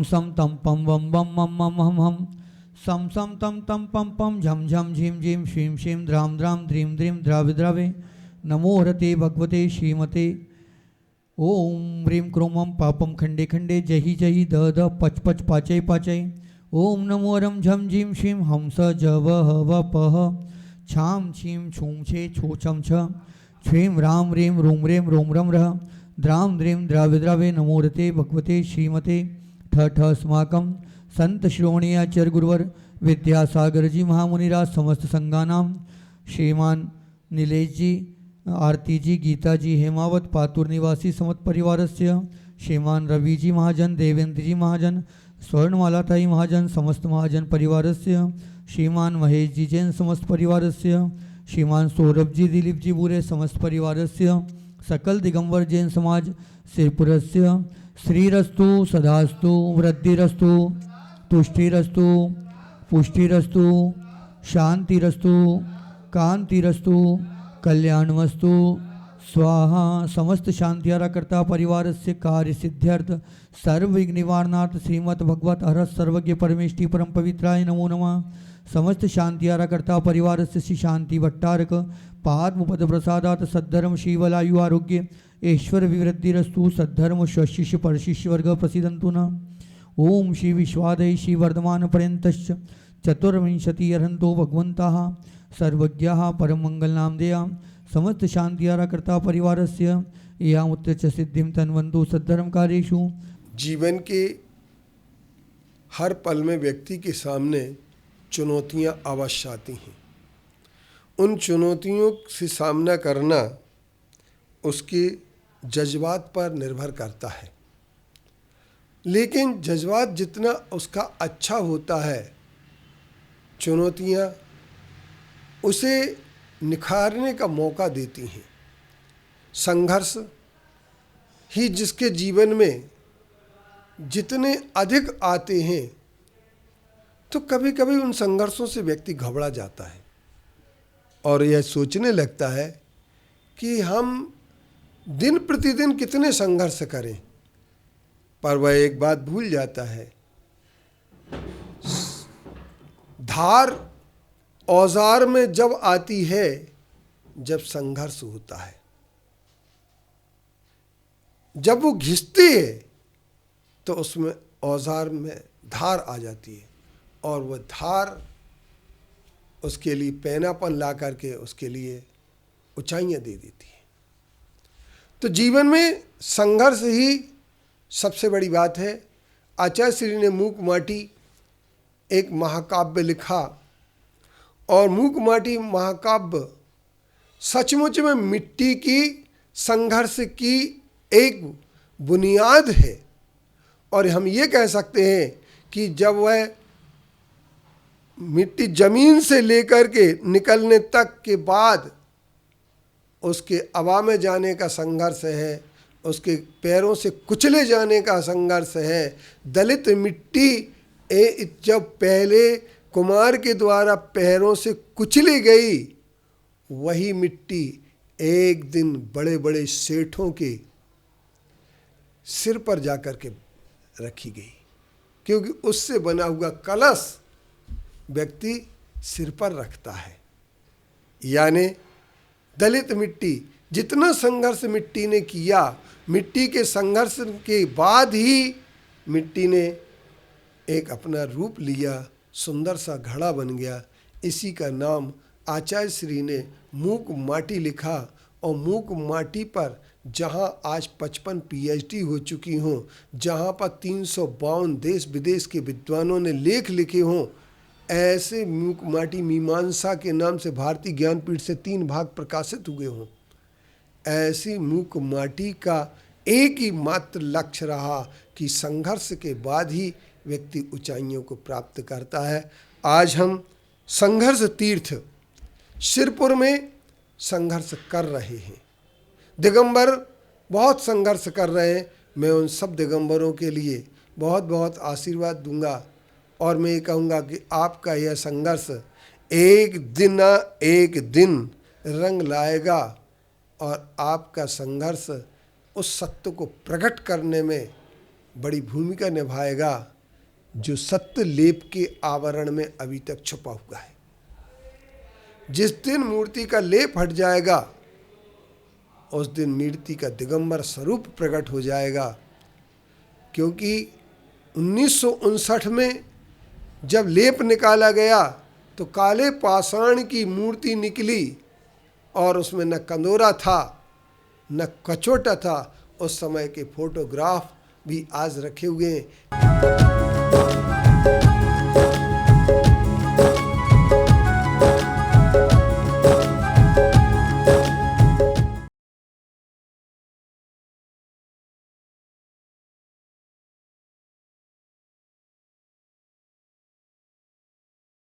सम तम पम वम वम मम मम हम हम सम सम तम तम पम पम झम झम झीम झीम श्रीम श्रीम द्राम द्राम द्रीम द्रीम द्रावि द्रावे नमो हरते भगवते श्रीमते ओम ह्रीं क्रों मम पापम खंडे खंडे जहि जहि द द पच पच पाचय पाचय ओम नमो रम झम झीम श्रीम हंस जव हव पह छाम छीम छूम छे छो छम छ छ्वीं राम ह्रीं रूम रेम रोम रम रह द्राम द्रीं द्रावि द्रावे नमो रते भगवते श्रीमते ठ ठ अस्माकं संत श्रोमणी आचार्य गुरुवर विद्यासागर जी महामुनिराज समस्त संगानाम श्रीमान नीलेश जी आरती जी गीता जी हेमावत पातुर निवासी समस्त परिवारस्य श्रीमान रवि जी महाजन देवेंद्र जी महाजन स्वर्णमालाताई महाजन समस्त महाजन परिवारस्य श्रीमान महेश जी जैन समस्त परिवारस्य श्रीमान सौरभ जी दिलीप जी बुरे समस्त परिवारस्य सकल दिगंबर जैन समाज सिरपुरस्य श्रीरस्तु सदास्तु वृद्धिरस्तु तुष्टिरस्तु पुष्टिरस्तु शांतिरस्तु कांतिरस्तु कल्याणमस्तु स्वाहा समस्त शांतियारा करता परिवार से कार्य सिद्ध्यर्थ सर्व विघ्न निवारणार्थ श्रीमद भगवत हरत सर्वज्ञ परमेष्टि परम पवित्राय नमो नमः समस्त शांतियारा करता परिवार से श्री शांति भट्टारक पाद्म पद प्रसादात सद्धर्म शिवलायु आरोग्य ऐश्वर विवृद्धिरस्तु सद्धर्म स्वशिष्य परशिष्य वर्ग प्रसिद्धंतु न ओम श्री विश्वादय श्री वर्धमान पर्यंतश्च चतुर्विंशति अर्हंतो भगवंताः सर्वज्ञाः परम मंगल नामधेया समस्त शांतियारा करता परिवारस्य यामुत्र च सिद्धिं तन्वन्तु सद्धर्म कार्येषु। जीवन के हर पल में व्यक्ति के सामने चुनौतियां अवश्य आती हैं। उन चुनौतियों से सामना करना उसके जज्बात पर निर्भर करता है, लेकिन जज्बात जितना उसका अच्छा होता है, चुनौतियां उसे निखारने का मौका देती हैं। संघर्ष ही जिसके जीवन में जितने अधिक आते हैं तो कभी कभी उन संघर्षों से व्यक्ति घबरा जाता है और यह सोचने लगता है कि हम दिन प्रतिदिन कितने संघर्ष करें, पर वह एक बात भूल जाता है, धार औजार में जब आती है जब संघर्ष होता है। जब वो घिसती है तो उसमें औजार में धार आ जाती है और वह धार उसके लिए पैनापन ला करके उसके लिए ऊंचाइयां दे देती है। तो जीवन में संघर्ष ही सबसे बड़ी बात है। आचार्य श्री ने मूक माटी एक महाकाव्य लिखा और मूक माटी महाकाव्य सचमुच में मिट्टी की संघर्ष की एक बुनियाद है। और हम ये कह सकते हैं कि जब वह मिट्टी जमीन से लेकर के निकलने तक के बाद उसके हवा में जाने का संघर्ष है, उसके पैरों से कुचले जाने का संघर्ष है। दलित मिट्टी जब पहले कुमार के द्वारा पैरों से कुचली गई, वही मिट्टी एक दिन बड़े बड़े सेठों के सिर पर जाकर के रखी गई, क्योंकि उससे बना हुआ कलश व्यक्ति सिर पर रखता है। यानी दलित मिट्टी, जितना संघर्ष मिट्टी ने किया, मिट्टी के संघर्ष के बाद ही मिट्टी ने एक अपना रूप लिया, सुंदर सा घड़ा बन गया। इसी का नाम आचार्य श्री ने मूक माटी लिखा और मूक माटी पर जहाँ आज 55 PhD हो चुकी हों, जहाँ पर 352 देश विदेश के विद्वानों ने लेख लिखे हों, ऐसे मूक माटी मीमांसा के नाम से भारतीय ज्ञानपीठ से 3 भाग प्रकाशित हुए हों, ऐसी मूक माटी का एक ही मात्र लक्ष्य रहा कि संघर्ष के बाद ही व्यक्ति ऊंचाइयों को प्राप्त करता है। आज हम संघर्ष तीर्थ सिरपुर में संघर्ष कर रहे हैं। दिगंबर बहुत संघर्ष कर रहे हैं। मैं उन सब दिगंबरों के लिए बहुत बहुत आशीर्वाद दूंगा और मैं ये कहूँगा कि आपका यह संघर्ष एक दिन ना एक दिन रंग लाएगा और आपका संघर्ष उस सत्य को प्रकट करने में बड़ी भूमिका निभाएगा जो सत्य लेप के आवरण में अभी तक छुपा हुआ है। जिस दिन मूर्ति का लेप हट जाएगा उस दिन मूर्ति का दिगंबर स्वरूप प्रकट हो जाएगा। क्योंकि 1959 में जब लेप निकाला गया तो काले पाषाण की मूर्ति निकली और उसमें न कंदोरा था न कचोटा था। उस समय के फोटोग्राफ भी आज रखे हुए हैं।